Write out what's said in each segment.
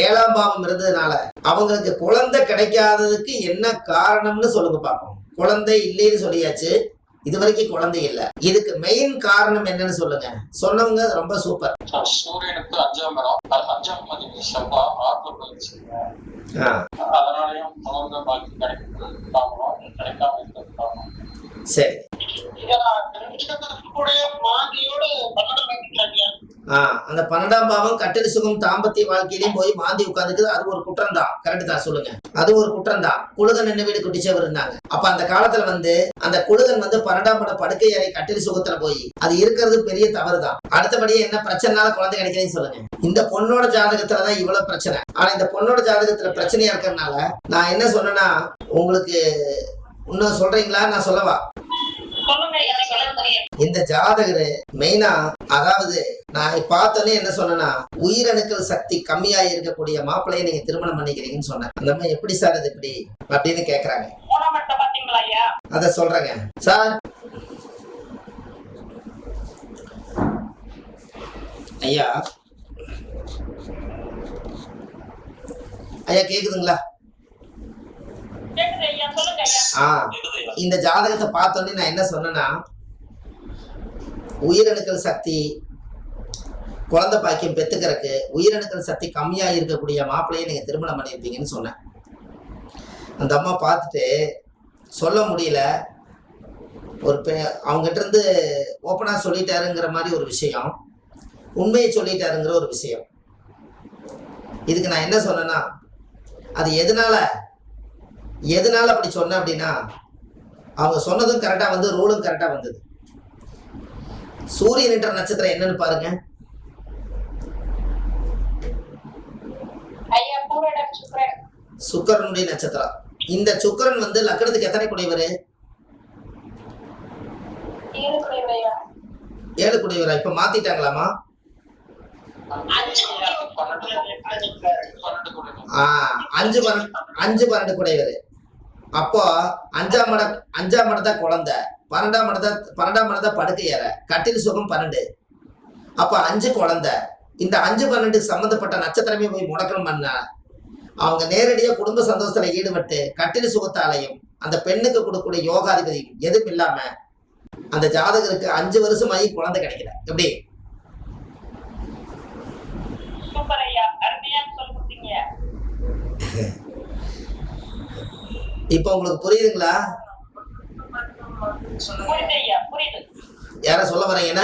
7ஆம் பாவம் இருந்ததுனால அவங்களுக்கு குழந்தை கிடைக்காததுக்கு என்ன காரணம்னு சொல்லுங்க பார்ப்போம். குழந்தை இல்லைன்னு சொல்லியாச்சு, இது வரைக்கும் குழந்தை இல்ல. இதுக்கு மெயின் காரணம் என்னன்னு சொல்லுங்க. சொன்னவங்க ரொம்ப சூப்பர். சூரியனுக்கு 5ஆம் இடம், 5ஆம் அதிபதி செவ்வாய் 6ல போயிடுச்சு. அதனாலயும் குழந்தை பாக்கி கிடைக்காம இருக்கிறது. சரி, அந்த 12ஆம் பாவம் கட்டில் சுகம் தாம்பத்திய வாழ்க்கையிலையும் போய் மாந்தி உட்காந்துக்குது. அது ஒரு குற்றம் தான். கரெக்ட் தான், சொல்லுங்க. அது ஒரு குற்றம் தான். குழுகன் என்ன வீடு குட்டிச்சவர் இருந்தாங்க. அப்ப அந்த காலத்துல அந்த குழுகன் 12ஆம் இடம் படுக்கை அறை கட்டில் சுகத்துல போய் அது இருக்கிறது பெரிய தவறு தான். அடுத்தபடியே என்ன பிரச்சனைனால குழந்தை கிடைக்கலன்னு சொல்லுங்க. இந்த பொண்ணோட ஜாதகத்துலதான் இவ்வளவு பிரச்சனை. ஆனா இந்த பொண்ணோட ஜாதகத்துல பிரச்சனையா இருக்கிறதுனால நான் என்ன சொன்னேன்னா, உங்களுக்கு இன்னும் சொல்றீங்களா? நான் சொல்லவா? இந்த ஜாதகரு மெயினா, அதாவது நான் பார்த்தோன்னே என்ன சொன்னா, உயிரணுக்கள் சக்தி கம்மியா இருக்கக்கூடிய மாப்பிள்ளைய நீங்க திருமணம் பண்ணிக்கிறீங்கன்னு சொன்னேன். அந்த மாதிரி எப்படி சார் அது எப்படி அப்படின்னு கேக்குறாங்க. அத சொல்றேங்க சார். ஐயா ஐயா கேக்குதுங்களா? இந்த ஜாதகத்தை பார்த்தோன்னே நான் என்ன சொன்னேன்னா, உயிரணுக்கள் சக்தி குழந்தை பாக்கியம் பெத்துக்கிறதுக்கு உயிரணுக்கள் சக்தி கம்மியா இருக்கக்கூடிய மாப்பிள்ளையை நீங்க திருமணம் பண்ணியிருப்பீங்கன்னு சொன்னேன். அந்த அம்மா பார்த்துட்டு சொல்ல முடியல, ஒரு அவங்ககிட்ட இருந்து ஓப்பனா சொல்லிட்டாருங்கிற மாதிரி ஒரு விஷயம், உண்மையை சொல்லிட்டாருங்கிற ஒரு விஷயம். இதுக்கு நான் என்ன சொன்னேன்னா, அது எதனால அப்படி சொன்னேன் அப்படின்னா, அவங்க சொன்னதும் கரெக்டா ரூலும் கரெக்டா வந்தது. சூரியன் என்ற நட்சத்திரம் என்னன்னு பாருங்க. சுக்கரனுடைய நட்சத்திரம். இந்த சுக்கரன் லக்னத்துக்கு எத்தனை குடையவர்? 7 குடையவரா? இப்ப மாத்திட்டாங்களாமா? 5 குடையவர். அப்போ 5ஆம் இடம் தான் குழந்தை, 12ஆம் இடம் தான் படுக்கை அறை, கட்டில் சுகம் 12. அப்ப 5 குழந்தை. இந்த 5, 12 சம்பந்தப்பட்ட நட்சத்திரமே போய் முடக்கணும் பண்ண அவங்க நேரடியா குடும்ப சந்தோஷத்துல ஈடுபட்டு கட்டில் சுகத்தாலையும் அந்த பெண்ணுக்கு கொடுக்கக்கூடிய யோகாதிபதியும் எதுவும் இல்லாம அந்த ஜாதகருக்கு 5 வருஷமாயி குழந்தை கிடைக்கல. எப்படி? இப்ப உங்களுக்கு புரியுதுங்களா? யார சொல்ல வரீங்க?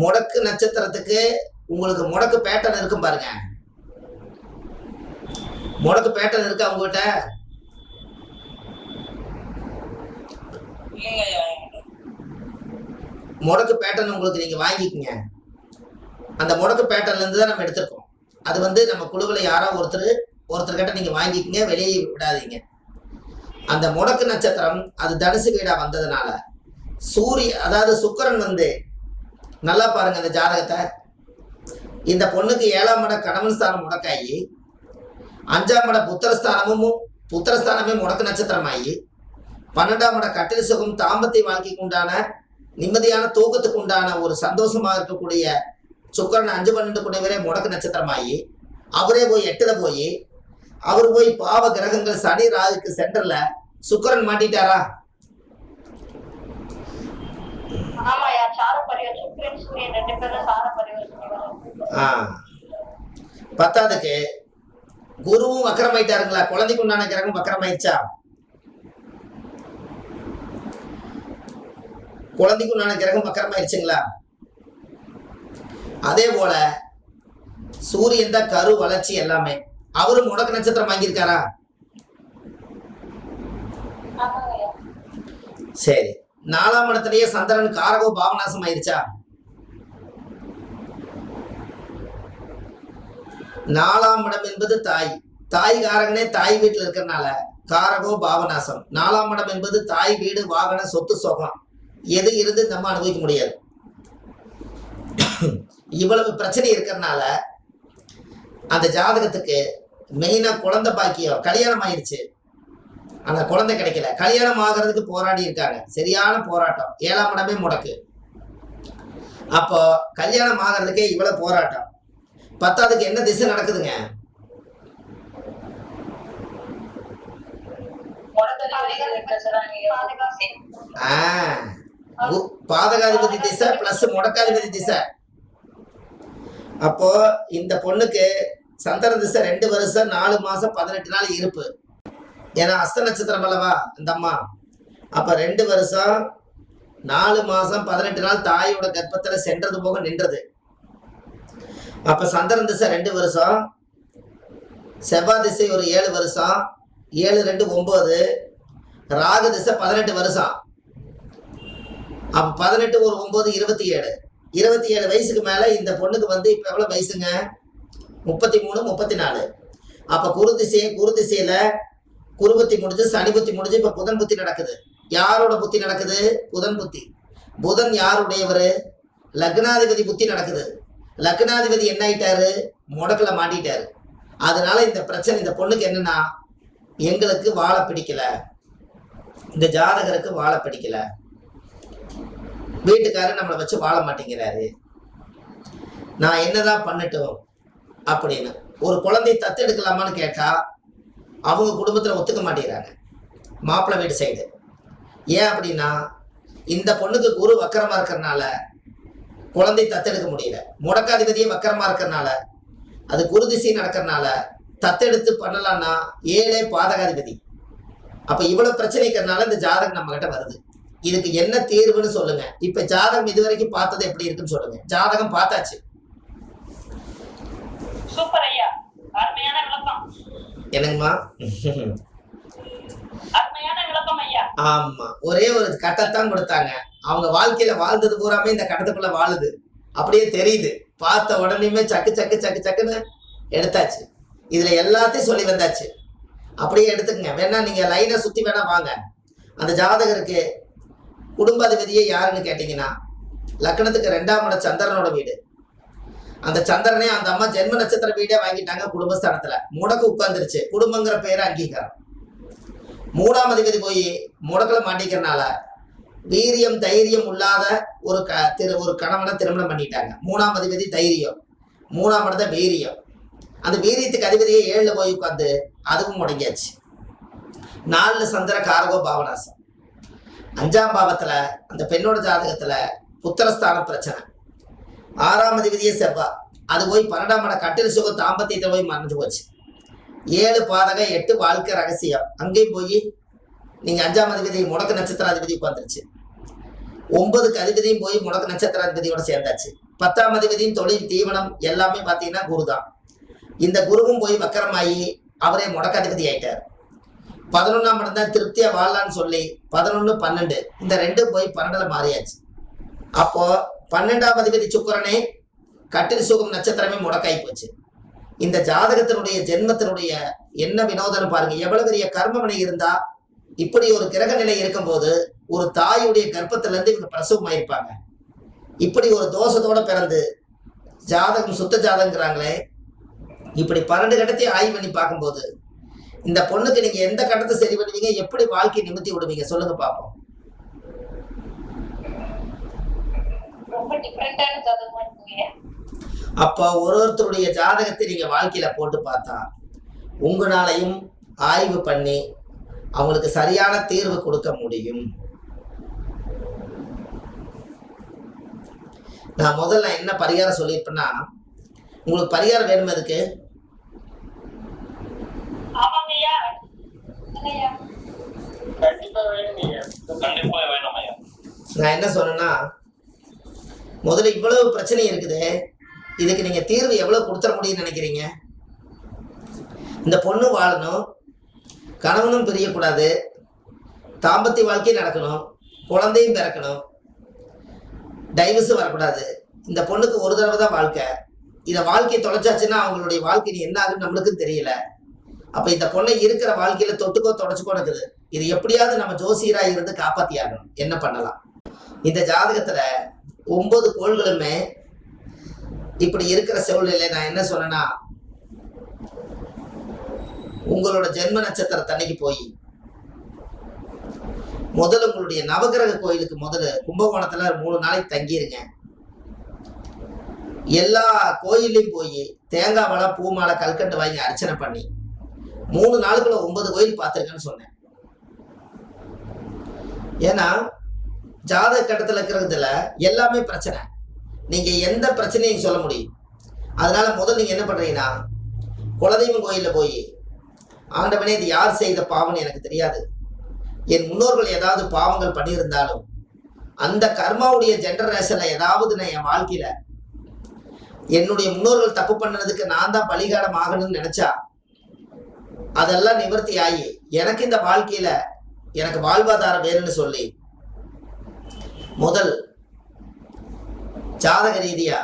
முடக்கு நட்சத்திரத்துக்கு உங்களுக்கு முடக்கு பேட்டர்ன் இருக்கும் பாருங்க. முடக்கு பேட்டர்ன் இருக்கு அவங்ககிட்ட? முடக்கு பேட்டர்ன் உங்களுக்கு நீங்க வாங்கிக்கங்க. அந்த முடக்கு பேட்டர்ன்ல இருந்து தான் நம்ம எடுத்திருக்கோம். அது நம்ம குழுவில் யாரோ ஒருத்தர்கிட்ட நீங்க வாங்கிக்கங்க, வெளியே விடாதீங்க. அந்த முடக்கு நட்சத்திரம் அது தனுசு வீடா வந்ததுனால அதாவது சுக்கிரன் நல்லா பாருங்க அந்த ஜாதகத்தை. இந்த பொண்ணுக்கு 7ஆம் இடம் கணவன் ஸ்தானம் முடக்காயி, 5ஆம் இடம் புத்திரஸ்தானமே முடக்கு நட்சத்திரமாயி, 12ஆம் இடம் கட்டில் சுகம் தாம்பத்திய வாழ்க்கைக்கு உண்டான நிம்மதியான தூக்கத்துக்கு உண்டான ஒரு சந்தோஷமா இருக்கக்கூடிய சுக்கரன் 5, 12 குடைவரே முடக்கு நட்சத்திரமாயி, அவரே போய் 8ல போய் அவரு போய் பாவ கிரகங்கள் சனி ராகுக்கு சென்டர்ல சுக்கரன் மாட்டிட்டாரா? பத்தாவதுக்கு குருவும் வக்கரமாயிட்டாருங்களா? குழந்தைக்கு உண்டான கிரகம் வக்கரமாயிடுச்சா? குழந்தைக்கு உண்டான கிரகம் வக்கரமாயிடுச்சுங்களா? அதே போல சூரியன் தான் கரு வளர்ச்சி எல்லாமே. அவரும் முடக்கு நட்சத்திரம் வாங்கியிருக்காரா? சரி. 4ஆம் இடத்திலேயே சந்திரன் காரகோ பாவநாசம் ஆயிருச்சா? 4ஆம் இடம் என்பது தாய் காரகனே தாய் வீட்டுல இருக்கிறதுனால காரகோ பாவநாசம். 4ஆம் இடம் என்பது தாய் வீடு, வாகன, சொத்து, சுகம் எது இருந்து நம்ம அனுபவிக்க முடியாது. இவ்வளவு பிரச்சனை இருக்கிறதுனால அந்த ஜாதகத்துக்கு மெயினா குழந்தை பாக்கியம், கல்யாணம் ஆயிடுச்சு ஆனா குழந்தை கிடைக்கல. கல்யாணம் ஆகிறதுக்கு போராடி இருக்காங்க, சரியான போராட்டம். 7ஆம் இடமே முடக்கு. அப்போ கல்யாணம் ஆகிறதுக்கே இவ்வளவு போராட்டம், பத்தாவதுக்கு என்ன திசை நடக்குதுங்க? பாதகாதிபதி திசை பிளஸ் முடக்காதிபதி திசை. அப்போ இந்த பொண்ணுக்கு சந்திர திசை 2 வருஷம் 4 மாசம் 18 நாள் இருப்பு. ஏன்னா அஸ்த நட்சத்திரம் அல்லவா இந்த அம்மா. அப்ப 2 வருஷம் 4 மாசம் 18 நாள் தாயோட கர்ப்பத்துல சென்றது போக நின்றது. அப்ப சந்திரன் திசை 2 வருஷம், செவ்வாய் திசை ஒரு 7 வருஷம், 7 2 9, ராகு திசை 18 வருஷம். அப்ப 18 ஒரு 9 27. 27 வயசுக்கு மேல இந்த பொண்ணுக்கு வந்து இப்ப எவ்வளவு வயசுங்க? 33 34. அப்ப குரு திசையில குரு புத்தி முடிஞ்சு சனி புத்தி முடிஞ்சு இப்ப புதன் புத்தி நடக்குது. யாரோட புத்தி நடக்குது? புதன் புத்தி. புதன் யாருடையவர்? லக்னாதிபதி புத்தி நடக்குது. லக்னாதிபதி என்ன ஆயிட்டாரு? முடக்குல மாட்டிட்டாரு. அதனால இந்த பிரச்சனை இந்த பொண்ணுக்கு என்னன்னா, எங்களுக்கு வாழ பிடிக்கல, இந்த ஜாதகருக்கு வாழ பிடிக்கல, வீட்டுக்காரர் நம்மளை வச்சு வாழ மாட்டேங்கிறாரு, நான் என்னதான் பண்ணட்டும் அப்படின்னு. ஒரு குழந்தை தத்து எடுக்கலாமான்னு கேட்டா அவங்க குடும்பத்துல ஒத்துக்க மாட்டேங்கிறாங்க, மாப்பிள்ளை வீட்டு சைடு. ஏன் அப்படின்னா இந்த பொண்ணுக்கு குரு வக்கரமா இருக்கிறனால குழந்தை தத்தெடுக்க முடியல. முடக்காதிபதியே வக்கரமா இருக்கிறனால, அது குரு திசை நடக்கிறனால தத்தெடுத்து பண்ணலாம்னா 7 பாதகாதிபதி. அப்ப இவ்வளவு பிரச்சனை இருக்கிறனால இந்த ஜாதகம் நம்ம கிட்ட வருது. இதுக்கு என்ன தீர்வுன்னு சொல்லுங்க. இப்ப ஜாதகம் இதுவரைக்கும் பார்த்தது எப்படி இருக்குன்னு சொல்லுங்க. ஜாதகம் பார்த்தாச்சு. சூப்பர் ஐயா, அருமையான விளக்கம். என்னங்கம்மா? அருமையான விளக்கம் ஐயா. ஆமா, ஒரே ஒரு கட்டத்தான் கொடுத்தாங்க. அவங்க வாழ்க்கையில வாழ்ந்தது பூராமே இந்த கட்டத்துக்குள்ள வாழுது, அப்படியே தெரியுது. பார்த்த உடனேயுமே சக்கு சக்கு சக்கு சக்குன்னு எடுத்தாச்சு. இதுல எல்லாத்தையும் சொல்லி வந்தாச்சு. அப்படியே எடுத்துக்கங்க. வேணா நீங்க லைனை சுத்தி வேணா வாங்க. அந்த ஜாதகருக்கு குடும்பாதிபதியே யாருன்னு கேட்டீங்கன்னா, லக்னத்துக்கு 2ஆம் இடம் சந்திரனோட வீடு. அந்த சந்திரனே அந்த அம்மா ஜென்ம நட்சத்திர வீடே வாங்கிட்டாங்க குடும்பஸ்தானத்துல. முடக்கு உட்கார்ந்துருச்சு, குடும்பங்கிற பேரை அங்கீகாரம். 3ஆம் அதிபதி போய் முடக்குல மாட்டிக்கிறனால வீரியம் தைரியம் இல்லாத ஒரு கணவனை திருமணம் பண்ணிட்டாங்க. 3ஆம் அதிபதி தைரியம், 3ஆம் இடத்த வீரியம். அந்த வீரியத்துக்கு அதிபதியை 7ல போய் உட்காந்து அதுவும் முடங்கியாச்சு. 4 சந்திர காரகோ பாவனாசம். 5ஆம் பாவத்துல அந்த பெண்ணோட ஜாதகத்துல புத்திரஸ்தான பிரச்சனை. 6ஆம் அதிபதியே செவ்வாய், அது போய் 12ஆம் இடம் கட்டில் சுகம் தாம்பத்தியத்தை போய் மறைஞ்சு போச்சு. 7 பாதக 8 வாழ்க்கை ரகசியம். அங்கேயும் போய் நீங்க 5ஆம் அதிபதி முடக்கு நட்சத்திராதிபதி உட்காந்துருச்சு. 9க்கு அதிபதியும் போய் முடக்கு நட்சத்திராதிபதியோட சேர்ந்தாச்சு. 10ஆம் அதிபதியும் தொழில் தீவனம் எல்லாமே பார்த்தீங்கன்னா குரு தான். இந்த குருவும் போய் வக்கரமாயி அவரே முடக்காதிபதி ஆயிட்டார். 11ஆம் இடம் தான் திருப்தியா வாழலான்னு சொல்லி 11 12 இந்த 2 போய் 12ல மாறியாச்சு. அப்போ 12ஆம் அதிபதி சுக்கிரனே கட்டில் சுகம் நட்சத்திரமே முடக்காய் போச்சு. இந்த ஜாதகத்தினுடைய ஜென்மத்தினுடைய என்ன வினோதம் பாருங்க. எவ்வளவு பெரிய கர்மவினை இருந்தா இப்படி ஒரு கிரக நிலை இருக்கும் போது ஒரு தாயுடைய கர்ப்பத்துல இருந்து இவங்க பிரசவமாயிருப்பாங்க. இப்படி ஒரு தோஷத்தோட பிறந்து ஜாதகம் சுத்த ஜாதகங்கிறாங்களே. இப்படி 12 கட்டத்தையும் ஆய்வு பண்ணி பார்க்கும்போது இந்த பொண்ணுக்கு நீங்க எந்த கட்டத்தை சரி பண்ணுவீங்க, எப்படி வாழ்க்கை நிமித்தி விடுவீங்க சொல்லுங்க பாப்போம். ரொம்ப டிஃபரெண்டான ஜாதகமா இருக்குங்க. அப்ப ஒருத்தருடைய ஜாதகத்தை நீங்க வாழ்க்கையில போட்டு பார்த்தா உங்களாலையும் ஆய்வு பண்ணி அவங்களுக்கு சரியான தீர்வு கொடுக்க முடியும். நான் முதல்ல என்ன பரிகாரம் சொல்லியிருப்பேன்னா, உங்களுக்கு பரிகாரம் வேணும். அதுக்கு நான் என்ன சொன்னேன்னா, முதல்ல இவ்வளவு பிரச்சனை இருக்குது, இதுக்கு நீங்க தீர்வு எவ்வளவு கொடுத்துட முடியும்னு நினைக்கிறீங்க? இந்த பொண்ணு வாழணும், கணவனும் பிரியக்கூடாது, தாம்பத்திய வாழ்க்கை நடக்கணும், குழந்தையும் பிறக்கணும், டைவர்ஸும் வரக்கூடாது. இந்த பொண்ணுக்கு ஒரு தடவை தான் வாழ்க்கை. இதை வாழ்க்கையை தொலைச்சாச்சுன்னா அவங்களுடைய வாழ்க்கை என்ன ஆகுன்னு நம்மளுக்கும் தெரியல. அப்ப இந்த பொண்ணை இருக்கிற வாழ்க்கையில தொட்டுக்கோ தொடச்சுக்கோ இருக்குது. இது எப்படியாவது நம்ம ஜோசியரா இருந்து காப்பாத்தி ஆகணும். என்ன பண்ணலாம்? இந்த ஜாதகத்துல 9 கோள்களுமே இப்படி இருக்கிற சூழ்நிலை நான் என்ன சொன்னேன்னா, உங்களோட ஜென்ம நட்சத்திரத்தன்னைக்கு போய் முதல்ல உங்களுடைய நவகிரக கோயிலுக்கு முதல்ல கும்பகோணத்துல 3 நாளைக்கு தங்கிருங்க. எல்லா கோயிலையும் போய் தேங்காய் பழம் பூ மாலை கல்கண்டு வாங்கி அர்ச்சனை பண்ணி 3 நாளுக்குள்ள 9 கோயில் பார்த்துருக்கேன்னு சொன்னேன். ஏன்னா ஜாதக கட்டத்தில் இருக்கிறதுல எல்லாமே பிரச்சனை, நீங்க எந்த பிரச்சனையும் சொல்ல முடியும். அதனால முதல் நீங்க என்ன பண்றீங்கன்னா, குலதெய்வம் கோயிலில் போய் ஆண்டவனே இது யார் செய்த பாவம்னு எனக்கு தெரியாது, என் முன்னோர்கள் ஏதாவது பாவங்கள் பண்ணியிருந்தாலும் அந்த கர்மாவுடைய ஜெனரேஷன்ல ஏதாவது நான் என் வாழ்க்கையில என்னுடைய முன்னோர்கள் தப்பு பண்ணதுக்கு நான் தான் பலிகாரம் ஆகணும்னு நினைச்சா அதெல்லாம் நிவர்த்தி ஆகி எனக்கு இந்த வாழ்க்கையில எனக்கு வாழ்வாதாரம் வேணும்னு சொல்லி முதல் ஜாதக ரீதியா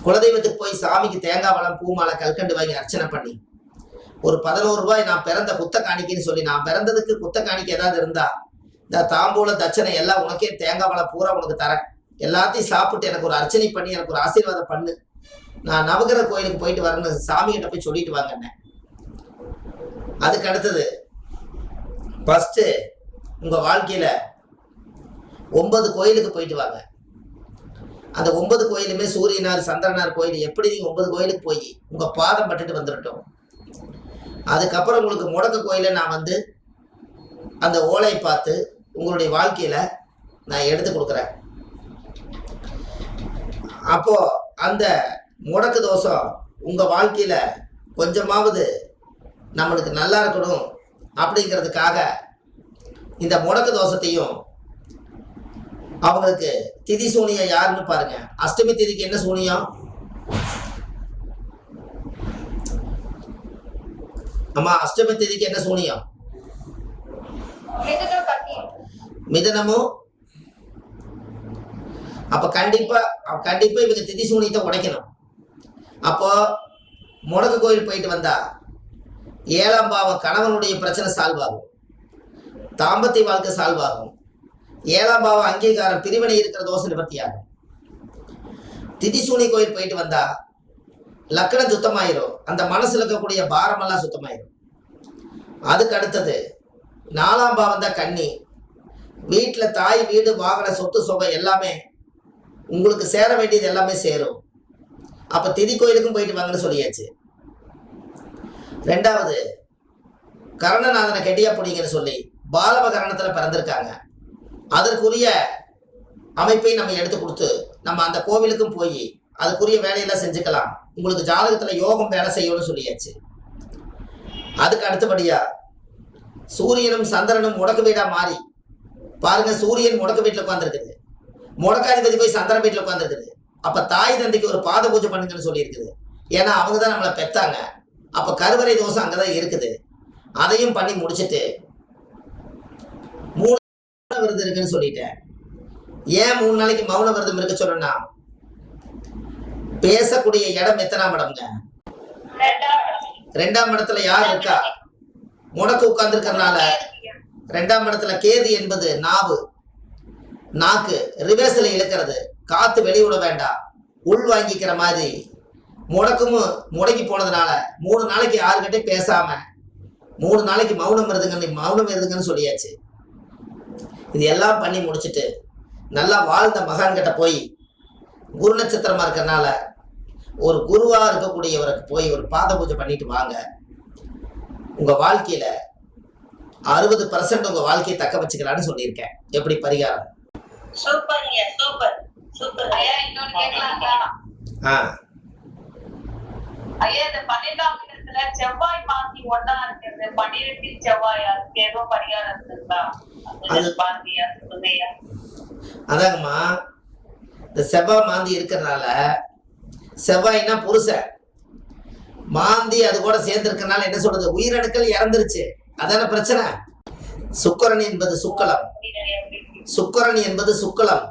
குலதெய்வத்துக்கு போய் சாமிக்கு தேங்காய் பழம் பூ மாலை கல்கண்டு வாங்கி அர்ச்சனை பண்ணி ஒரு 11 ரூபாய் நான் பிறந்த குத்த காணிக்கைன்னு சொல்லி, நான் பிறந்ததுக்கு குத்த காணிக்கை ஏதாவது இருந்தா இந்த தாம்பூல தட்சணை எல்லாம் உனக்கே தேங்காய் பழம் பூரா உனக்கு தரேன், எல்லாத்தையும் சாப்பிட்டு எனக்கு ஒரு அர்ச்சனை பண்ணி எனக்கு ஒரு ஆசீர்வாதம் பண்ணு, நான் நவகிரக கோயிலுக்கு போயிட்டு வரேன்னு சாமி கிட்ட போய் சொல்லிட்டு வாங்க. அதுக்கு அடுத்தது ஃபர்ஸ்ட் உங்க வாழ்க்கையில 9 கோயிலுக்கு போயிட்டு வாங்க. அந்த 9 கோயிலுமே சூரியனார் சந்திரனார் கோயில் எப்படி நீங்க 9 கோயிலுக்கு போய் உங்க பாதம் பட்டுட்டு வந்துட்டோம். அதுக்கப்புறம் உங்களுக்கு முடக்க கோயில நான் வந்து அந்த ஓலை பார்த்து உங்களுடைய வாழ்க்கையில நான் எடுத்து கொடுக்குறேன். அப்போ அந்த முடக்கு தோஷம் உங்க வாழ்க்கையில கொஞ்சமாவது நம்மளுக்கு நல்லா இருக்கணும் அப்படிங்கிறதுக்காக இந்த முடக்கு தோஷத்தையும் அவங்களுக்கு திதி சூனியம் யாருன்னு பாருங்க. அஷ்டமி திதிக்கு என்ன சூனியம்? அம்மா அஷ்டமி திதிக்கு என்ன சூனியம்? மிதனமும். அப்ப கண்டிப்பா இவங்க திதி சூனியத்தை உடைக்கணும். அப்போ முடக்கு கோயில் போயிட்டு வந்தா 7ஆம் பாவம் கணவனுடைய பிரச்சனை சால்வ் ஆகும், தாம்பத்திய வாழ்க்கை சால்வ் ஆகும், 7ஆம் பாவம் அங்கீகாரம் பிரிவினை இருக்கிற தோஷம் நிவர்த்தி ஆகும். திதி சூனி கோயில் போயிட்டு வந்தா லக்கணம் சுத்தமாயிரும், அந்த மனசுல இருக்கக்கூடிய பாரமெல்லாம் சுத்தமாயிரும். அதுக்கு அடுத்தது 4ஆம் பாவம் தான் கன்னி, வீட்டுல தாய் வீடு வாகன சொத்து சுகம் எல்லாமே உங்களுக்கு சேர வேண்டியது எல்லாமே சேரும். அப்ப திதி கோயிலுக்கும் போயிட்டு வாங்கன்னு சொல்லியாச்சு. 2வது கரணநாதனை கெட்டியா பிடிங்கன்னு சொல்லி பாலவ கரணத்துல பிறந்திருக்காங்க, அதற்குரிய அமைப்பை நம்ம எடுத்து கொடுத்து நம்ம அந்த கோவிலுக்கும் போய் அதுக்குரிய வேலையெல்லாம் செஞ்சுக்கலாம். உங்களுக்கு ஜாதகத்துல யோகம் வேலை செய்யணும்னு சொல்லியாச்சு. அதுக்கு அடுத்தபடியா சூரியனும் சந்திரனும் முடக்கு வீடா மாறி பாருங்க, சூரியன் முடக்கு வீட்டுல உட்காந்துருக்குது, முடக்காதிபதி போய் சந்திரன் வீட்டுல உட்காந்துருக்குது. அப்ப தாய் தந்தைக்கு ஒரு பாத பூஜை பண்ணுங்கன்னு சொல்லி இருக்குது. ஏன்னா அவங்கதான் நம்மளை பெத்தாங்க. அப்ப கருவறை தோஷம் அங்கதான் இருக்குது. அதையும் பண்ணி முடிச்சுட்டு 3 விரதம் இருக்குன்னு சொல்லிட்டேன். ஏன் 3 நாளைக்கு மௌன விரதம் இருக்க சொல்லணும்னா, பேசக்கூடிய இடம் எத்தனாம் இடம்ங்க? 2ஆம் இடத்துல யார் இருக்கா? முடக்கு உட்கார்ந்து இருக்கிறதுனால 2ஆம் இடத்துல கேது என்பது நாவு, நாக்கு ரிவர்ஸ்ல இழுக்கிறது, காத்து வெளிவிட வேண்டாம், உள் வாங்கிக்கிற மாதிரி முடக்கி போனதுனால 3 நாளைக்கு யாருக்கிட்டே பேசாம 3 நாளைக்கு மௌனம் இருதுங்கன்னு சொல்லியாச்சு. இது எல்லாம் பண்ணி முடிச்சுட்டு நல்லா வாழ்ந்த மகான் கிட்ட போய் குரு நட்சத்திரமா இருக்கிறதுனால ஒரு குருவா இருக்கக்கூடியவருக்கு போய் ஒரு பாத பூஜை பண்ணிட்டு வாங்க. உங்க வாழ்க்கையில 60% உங்க வாழ்க்கையை தக்க வச்சுக்கலான்னு சொல்லியிருக்கேன். எப்படி பரிகாரம்? சூப்பர் சூப்பர் சூப்பர் ஐயா. இன்னொன்னு கேட்கலாம். ஐயா, இந்த 12ஆம் இடத்துல செவ்வாய் மாந்தி ஒண்ணா இருக்கிறது, 12 செவ்வாய், அதுக்கு ஏதோ பரிகாரம் இருக்குங்களா? அதாங்கம்மா, இந்த செவ்வாய் மாந்தி இருக்கிறதுனால, செவ்வாய்னா புருஷன், மாந்தி அது கூட சேர்ந்து இருக்கிறதுனால என்ன சொல்றது, உயிரணுக்கள் இறந்துருச்சு, அதான பிரச்சனை. சுக்கிரன் என்பது சுக்களம், சுக்கிரன் என்பது சுக்களம்,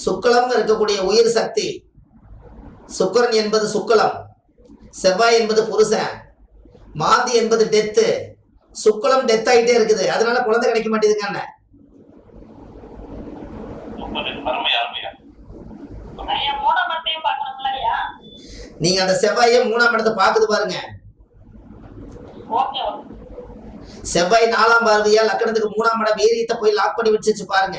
சுக்களம் இருக்கக்கூடிய உயிர் சக்தி. சுக்கிரன் என்பது சுக்களம், செவ்வாய் என்பது புருஷன், மாந்தி என்பது டெத்து. சுக்களம் டெத் ஆயிட்டே இருக்குது, அதனால குழந்தை கிடைக்க மாட்டேங்குதுங்க. நீங்க அந்த செவ்வாயை 3ஆம் இடத்தை பாக்குது பாருங்க. செவ்வாய் 4ஆம் பார்வையா லக்கணத்துக்கு 3ஆம் இடம் வீரியத்தை போய் லாக் பண்ணி வச்சிருச்சு பாருங்க.